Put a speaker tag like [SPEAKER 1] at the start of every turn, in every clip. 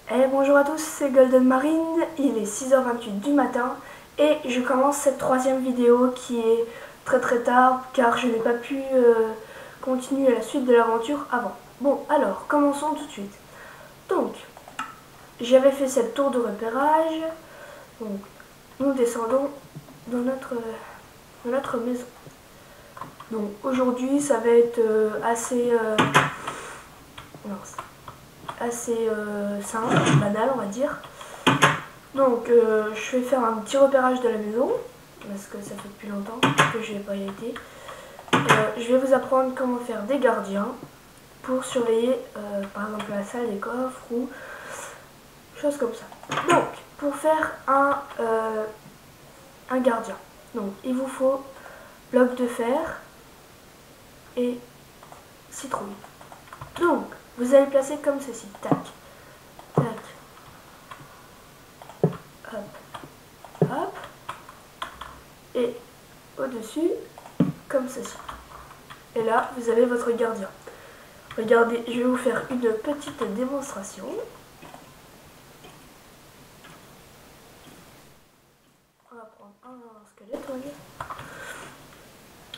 [SPEAKER 1] Bonjour à tous, c'est Golden Marine, il est 6h28 du matin et je commence cette troisième vidéo qui est très tard car je n'ai pas pu continuer la suite de l'aventure avant. Bon, alors, commençons tout de suite. Donc, j'avais fait cette tour de repérage, donc nous descendons dans notre maison. Donc aujourd'hui ça va être assez simple, banal on va dire. Donc je vais faire un petit repérage de la maison parce que ça fait depuis longtemps que je n'ai pas y été. Je vais vous apprendre comment faire des gardiens pour surveiller par exemple la salle des coffres ou choses comme ça. Donc pour faire un gardien, donc il vous faut bloc de fer et citrouille. Donc vous allez placer comme ceci, tac, tac, hop, hop, et au-dessus, comme ceci. Et là, vous avez votre gardien. Regardez, je vais vous faire une petite démonstration. On va prendre un squelette, voyez.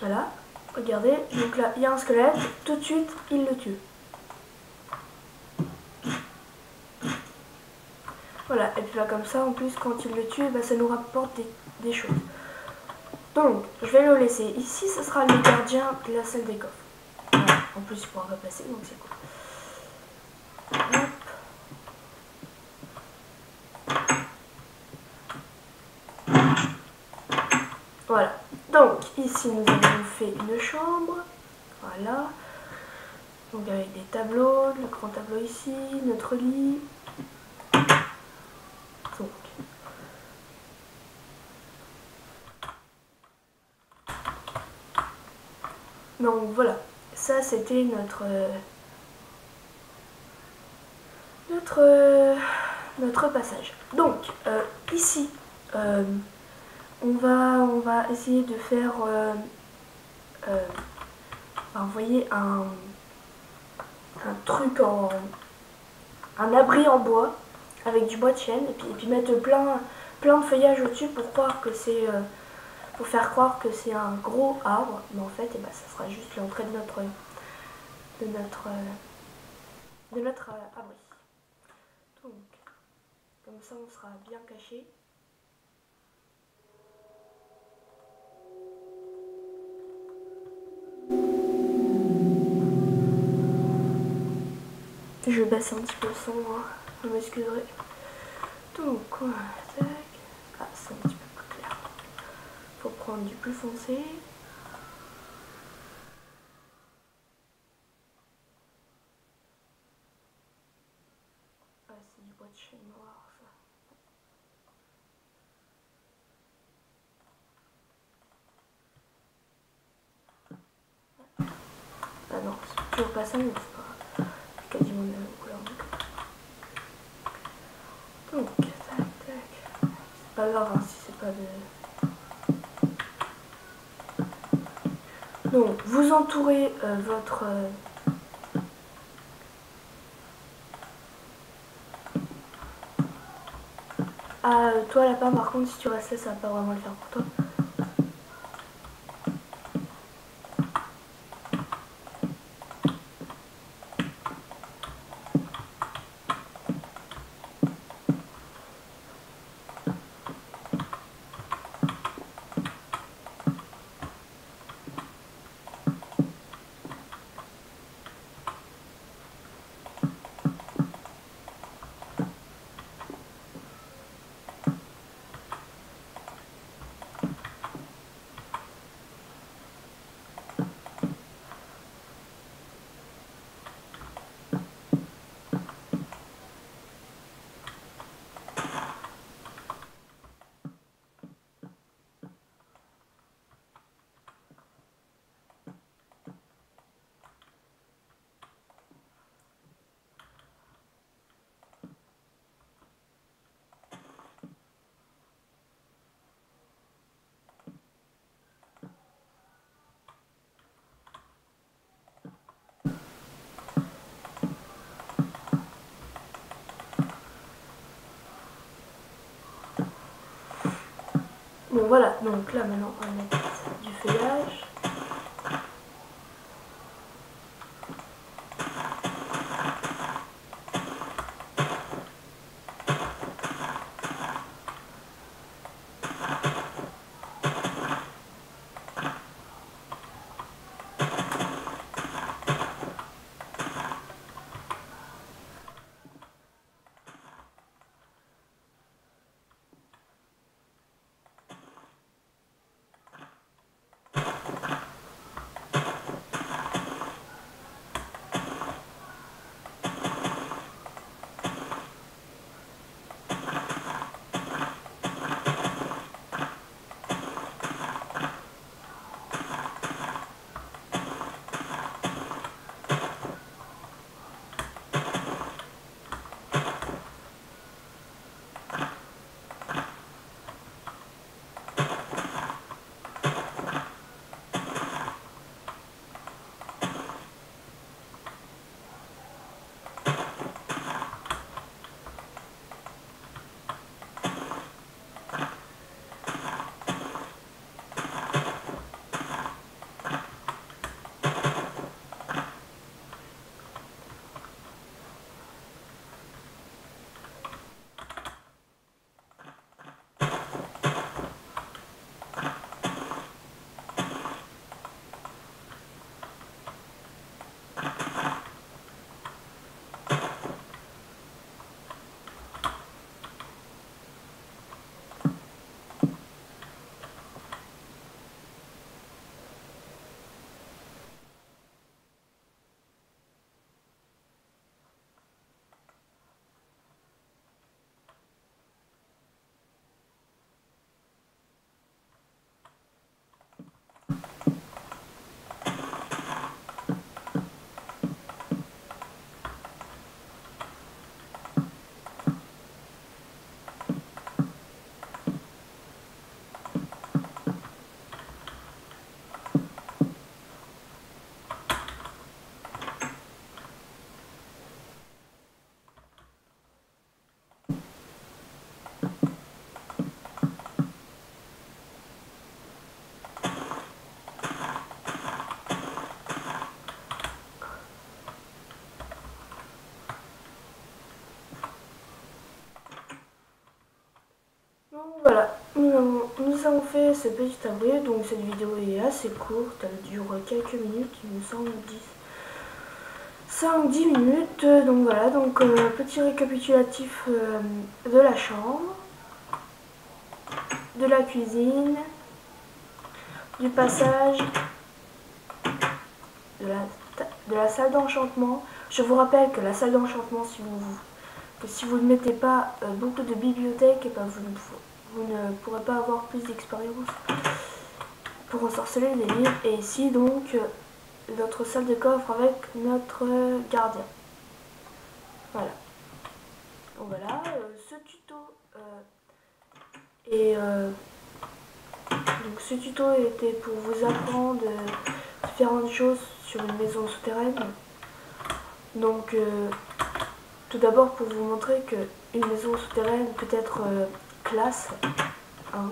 [SPEAKER 1] Voilà, regardez, donc là, il y a un squelette, tout de suite, il le tue. Voilà, et puis là, comme ça, en plus, quand il le tue, bah, ça nous rapporte des choses. Donc, je vais le laisser ici, ce sera le gardien de la salle des coffres. Voilà. En plus, il pourra pas passer, donc c'est cool. Hop. Voilà. Donc, ici, nous avons fait une chambre. Voilà. Donc, avec des tableaux, le grand tableau ici, notre lit. Donc voilà, ça c'était notre passage. Donc ici, on va essayer de faire, vous voyez, un truc un abri en bois avec du bois de chêne et puis mettre plein de feuillage au-dessus pour croire que c'est pour faire croire que c'est un gros arbre, mais en fait, ça sera juste l'entrée de notre abri. Donc, comme ça, on sera bien caché. Je vais baisser un petit peu le son, hein. Vous m'excuserez. Donc, tac. Ah, c'est un petit peu plus clair. Faut prendre du plus foncé. Ah, c'est du bois de chêne noir, ça. Ah non, c'est toujours pas ça, mais c'est pas quasiment la même couleur. Donc, tac, tac. C'est pas grave hein, si c'est pas de... Donc, vous entourez votre... Ah, toi lapin, par contre, si tu restes là, ça va pas vraiment le faire pour toi. Bon voilà, donc là maintenant on va mettre du feuillage. Voilà, nous avons fait ce petit abri, donc cette vidéo est assez courte, elle dure quelques minutes, il me semble 5-10 minutes, donc voilà, donc petit récapitulatif de la chambre, de la cuisine, du passage, de la salle d'enchantement. Je vous rappelle que la salle d'enchantement, si vous ne mettez pas beaucoup de bibliothèques, et ben vous ne pourrez pas avoir plus d'expérience pour ensorceler les livres. Et ici donc notre salle de coffre avec notre gardien. Voilà. Donc voilà, ce tuto donc ce tuto était pour vous apprendre différentes choses sur une maison souterraine. Donc tout d'abord pour vous montrer qu'une maison souterraine peut être classe, hein,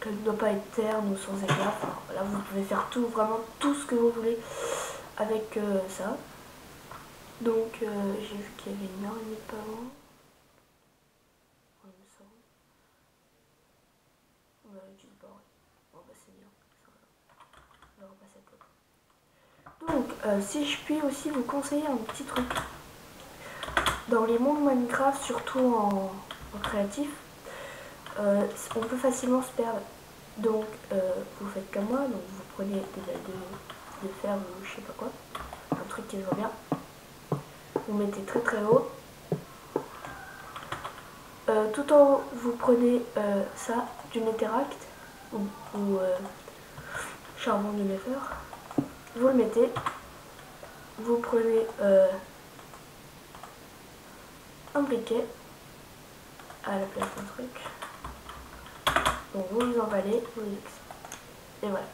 [SPEAKER 1] qu'elle ne doit pas être terne ou sans éclat. Enfin, voilà, vous pouvez faire tout, vraiment tout ce que vous voulez avec ça. Donc j'ai vu qu'il y avait une araignée pas loin. Il me semble. On va juste barrer. Bon bah c'est bien. On va repasser à côté. Donc si je puis aussi vous conseiller un petit truc. Dans les mondes Minecraft, surtout en créatif, on peut facilement se perdre. Donc vous faites comme moi, donc vous prenez des dalles de fer ou je sais pas quoi, un truc qui va bien. Vous mettez très très haut. Tout en haut, vous prenez ça, du netherract ou charbon de nether. Vous le mettez. Vous prenez un briquet à la place d'un truc. Donc vous les emballez, et voilà.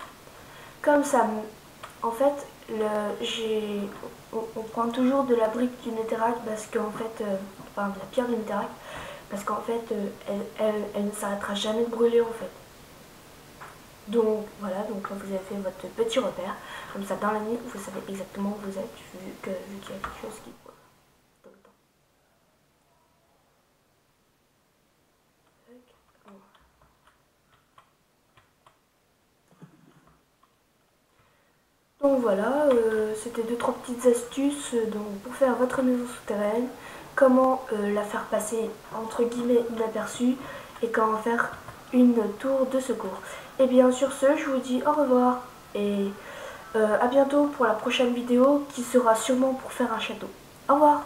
[SPEAKER 1] Comme ça, en fait, on prend toujours de la brique du netherract parce qu'en fait, enfin de la pierre du netherract, parce qu'en fait elle ne s'arrêtera jamais de brûler en fait. Donc voilà, donc vous avez fait votre petit repère, comme ça dans la nuit vous savez exactement où vous êtes, vu qu'il y a quelque chose qui brûle tout le temps. Donc voilà, c'était 2-3 petites astuces donc, pour faire votre maison souterraine, comment la faire passer entre guillemets inaperçue et comment faire une tour de secours. Et bien sur ce, je vous dis au revoir et à bientôt pour la prochaine vidéo qui sera sûrement pour faire un château. Au revoir.